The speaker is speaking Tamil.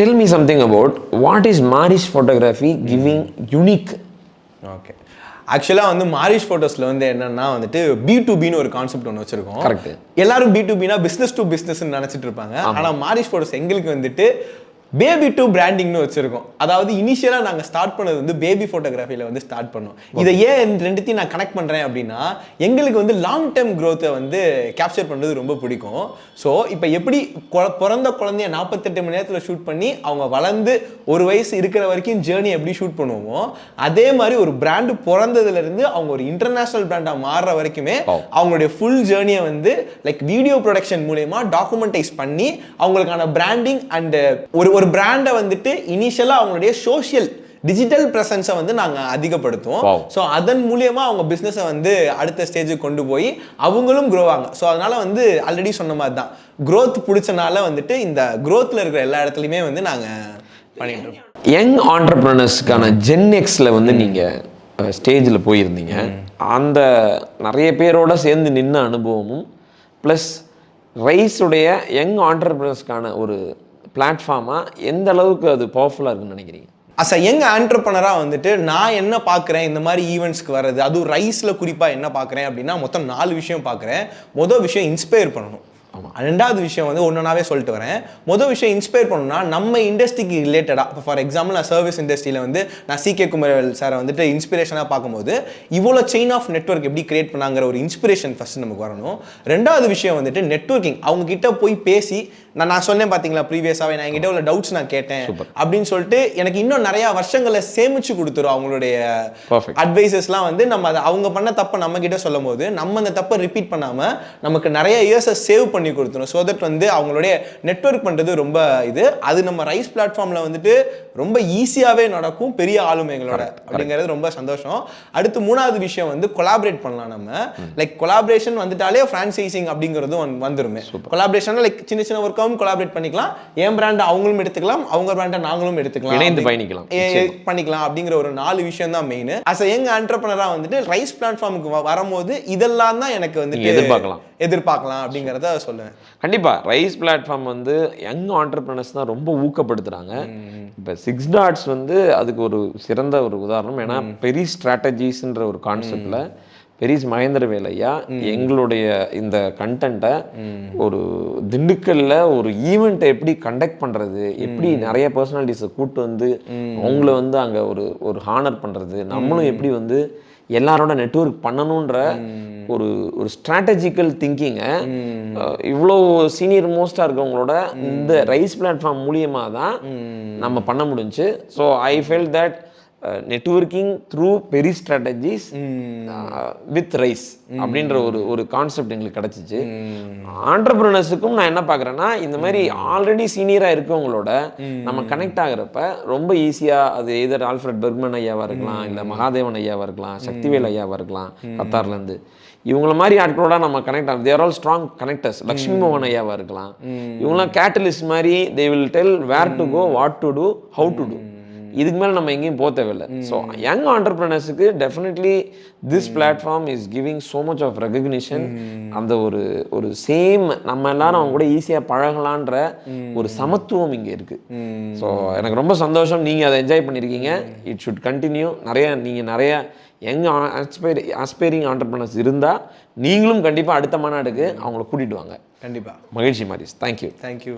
tell me something about what is Marish Photography giving unique. Okay, ஆக்சுவலாக வந்து மாரிஷ் ஃபோட்டோஸில் வந்து என்னென்னா வந்துட்டு B2Bன்னு ஒரு கான்செப்ட் ஒன்று வச்சுருக்கோம். கரெக்ட். எல்லாரும் B2Bனா பிஸ்னஸ் டு பிஸ்னஸ்ன்னு நினச்சிட்டு இருப்பாங்க. ஆனால் மாரிஷ் ஃபோட்டோஸ் எங்களுக்கு வந்துட்டு பேபி டு பிராண்டிங்னு வச்சுருக்கோம். அதாவது இனிஷியலாக நாங்கள் ஸ்டார்ட் பண்ணது வந்து பேபி ஃபோட்டோகிராஃபியில் வந்து ஸ்டார்ட் பண்ணோம். இதை ஏன் ரெண்டுத்தையும் நான் கனெக்ட் பண்ணுறேன் அப்படின்னா, எங்களுக்கு வந்து லாங் டேர்ம் க்ரோத்தை வந்து கேப்சர் பண்ணுறது ரொம்ப பிடிக்கும். ஸோ இப்போ எப்படி பிறந்த குழந்தைய 48 மணி நேரத்தில் ஷூட் பண்ணி அவங்க வளர்ந்து ஒரு வயசு இருக்கிற வரைக்கும் ஜேர்னி எப்படி ஷூட் பண்ணுவோமோ, அதே மாதிரி ஒரு பிராண்டு பிறந்ததுலேருந்து அவங்க ஒரு இன்டர்நேஷ்னல் பிராண்டாக மாறுற வரைக்குமே அவங்களுடைய ஃபுல் ஜேர்னியை வந்து லைக் வீடியோ ப்ரொடக்ஷன் மூலயமா டாக்குமெண்டைஸ் பண்ணி அவங்களுக்கான பிராண்டிங் அண்ட் ஒரு பிராண்டை வந்துட்டு இனிஷியலாக அவங்களுடைய சோஷியல் டிஜிட்டல் ப்ரெசன்ஸை வந்து நாங்கள் அதிகப்படுத்துவோம். ஸோ அதன் மூலியமாக அவங்க பிஸ்னஸை வந்து அடுத்த ஸ்டேஜுக்கு கொண்டு போய் அவங்களும் க்ரோ ஆங்க. ஸோ அதனால் வந்து ஆல்ரெடி சொன்ன மாதிரி தான் க்ரோத் பிடிச்சனால வந்துட்டு இந்த க்ரோத்தில் இருக்கிற எல்லா இடத்துலையுமே வந்து நாங்கள் பண்ணிட்டு இருக்கோம். யங் ஆண்டர்பிரினர்ஸ்க்கான ஜென்எக்ஸில் வந்து நீங்கள் ஸ்டேஜில் போயிருந்தீங்க. அந்த நிறைய பேரோட சேர்ந்து நின்ன அனுபவமும் ப்ளஸ் ரைஸுடைய யங் ஆண்டர்பிரினர்ஸ்க்கான ஒரு பிளாட்ஃபார்மாக எந்த அளவுக்கு அது பவர்ஃபுல்லாக இருக்குன்னு நினைக்கிறீங்க? அஸ் அ யங் ஆண்டர்ப்ரனராக வந்துட்டு நான் என்ன பார்க்குறேன் இந்த மாதிரி ஈவெண்ட்ஸ்க்கு வர்றது, அதுவும் ரைஸில் குறிப்பாக என்ன பார்க்குறேன் அப்படின்னா மொத்தம் 4 விஷயம் பார்க்குறேன். மொதல் விஷயம் இன்ஸ்பயர் பண்ணணும். ஆமாம். ரெண்டாவது விஷயம் வந்து ஒன்றுனாவே சொல்லிட்டு வரேன். மொதல் விஷயம் இன்ஸ்பயர் பண்ணணும்னா நம்ம இண்டஸ்ட்ரிக்கு ரிலேட்டடாக, இப்போ ஃபார் எக்ஸாம்பிள் நான் சர்வீஸ் இண்டஸ்ட்ரியில் வந்து நான் CK குமரவேல் சாரை வந்துட்டு இன்ஸ்பிரேஷனாக பார்க்கும்போது இவ்வளோ செயின் ஆஃப் நெட்வொர்க் எப்படி கிரியேட் பண்ணாங்கிற ஒரு இன்ஸ்பிரேஷன் ஃபஸ்ட்டு நமக்கு வரணும். ரெண்டாவது விஷயம் வந்துட்டு நெட்வொர்க்கிங். அவங்க கிட்ட போய் பேசி நான் சொன்னேன் பார்த்தீங்களா ப்ரீவியஸாகவே, நான் என்கிட்ட உள்ள டவுட்ஸ் நான் கேட்டேன் அப்படின்னு சொல்லிட்டு எனக்கு இன்னும் நிறையா வருஷங்களை சேமிச்சு கொடுத்துரும். அவங்களுடைய அட்வைசஸ்லாம் வந்து நம்ம அதை அவங்க பண்ண தப்பை நம்ம கிட்ட சொல்லும் போது நம்ம அந்த தப்பை ரிப்பீட் பண்ணாமல் நமக்கு நிறைய இயர்ஸை சேவ் பண்ணி கொடுத்துரும். ஸோ தட் வந்து அவங்களுடைய நெட்வொர்க் பண்ணுறது ரொம்ப அது நம்ம ரைஸ் பிளாட்ஃபார்மில் வந்துட்டு ரொம்ப ஈஸியாகவே நடக்கும் பெரிய ஆளுமைகளோட அப்படிங்கிறது ரொம்ப சந்தோஷம். அடுத்து மூணாவது விஷயம் வந்து கொலாபரேட் பண்ணலாம். நம்ம லைக் கொலாபரேஷன் வந்துட்டாலே ஃப்ரான்ச்சைசிங் அப்படிங்கிறதும் வந்துருமே. கொலாபரேஷன் லைக் சின்ன சின்ன ஒர்க் கொலாபரேட் பண்ணிக்கலாம். என் பிராண்ட் அவங்களும் எடுத்துக்கலாம், அவங்க பிராண்டை நாங்களும் எடுத்துக்கலாம், இணைந்து பயணிக்கலாம் பண்ணிக்கலாம் அப்படிங்கிற ஒரு 4 விஷயம் தான் மெயின். அஸ் யங் ஆண்டர்பிரனரா வந்துட்டு ரைஸ் பிளாட்ஃபார்முக்கு வரும்போது இதெல்லாம் தான் எனக்கு வந்து எதிர்பார்க்கலாம் அப்படிங்கிறத சொல்லுவேன். கண்டிப்பா ரைஸ் பிளாட்ஃபார்ம் வந்து யங் ஆண்டர்பிரினர்ஸ் தான் ரொம்ப ஊக்கப்படுத்துறாங்க. இப்போ 6 டாட்ஸ் வந்து அதுக்கு ஒரு சிறந்த ஒரு உதாரணம். ஏன்னா பெரிய ஸ்ட்ராட்டஜிஸ்ன்ற ஒரு கான்செப்ட்ல பெரிஸ் மகேந்திரவேல் ஐயா எங்களுடைய இந்த கண்டென்ட்டை ஒரு திண்டுக்கல்ல ஒரு ஈவெண்ட்டை எப்படி கண்டக்ட் பண்ணுறது, எப்படி நிறைய பர்சனாலிட்டிஸை கூப்பிட்டு வந்து அவங்கள வந்து அங்கே ஒரு ஹானர் பண்ணுறது, நம்மளும் எப்படி வந்து எல்லாரோட நெட்வொர்க் பண்ணணுன்ற ஒரு ஸ்ட்ராட்டஜிக்கல் திங்கிங்கை இவ்வளோ சீனியர் மோஸ்டாக இருக்கவங்களோட இந்த ரைஸ் பிளாட்ஃபார்ம் மூலியமாக தான் நம்ம பண்ண முடிஞ்சு. So I feel that networking through பெரிய ஸ்ட்ராட்டஜிஸ் வித் ரைஸ் அப்படின்ற ஒரு கான்செப்ட் எங்களுக்கு கிடச்சிச்சு. ஆண்டர்பிரினர்ஸுக்கும் நான் என்ன பார்க்குறேன்னா, இந்த மாதிரி ஆல்ரெடி சீனியராக இருக்கவங்களோட நம்ம கனெக்ட் ஆகிறப்ப ரொம்ப ஈஸியாக அது எதர் ஆல்ஃப்ரெட் பெர்க்மன் ஐயாவாக இருக்கலாம், இல்லை மகாதேவன் ஐயாவாக இருக்கலாம், சக்திவேல் ஐயாவாக இருக்கலாம் கத்தார்லேருந்து, இவங்கள மாதிரி ஆட்களோட நம்ம கனெக்ட் ஆகும். There all strong connectors. Lakshmi மோகன் ஐயாவாக இருக்கலாம். இவங்களாம் கேட்டலிஸ்ட் மாதிரி they will tell where to go, what to do, how to do. இதுக்கு மேலே நம்ம எங்கேயும் போக தேவையில்லை. ஸோ யங் ஆண்டர்பிரினர்ஸுக்கு definitely this platform is giving so much of recognition. அந்த ஒரு சேம் நம்ம எல்லாரும் அவங்க கூட ஈஸியாக பழகலான்ற ஒரு சமத்துவம் இங்கே இருக்குது. ஸோ எனக்கு ரொம்ப சந்தோஷம் நீங்கள் அதை என்ஜாய் பண்ணியிருக்கீங்க. It should continue. நீங்கள் நிறைய யங் ஆஸ்பைரிங் ஆண்டர்பிரினர்ஸ் இருந்தால் நீங்களும் கண்டிப்பாக அடுத்த மாநாடுக்கு அவங்கள கூட்டிகிட்டு வாங்க. கண்டிப்பாக. மகிழ்ச்சி மாரிஸ். தேங்க்யூ. தேங்க்யூ.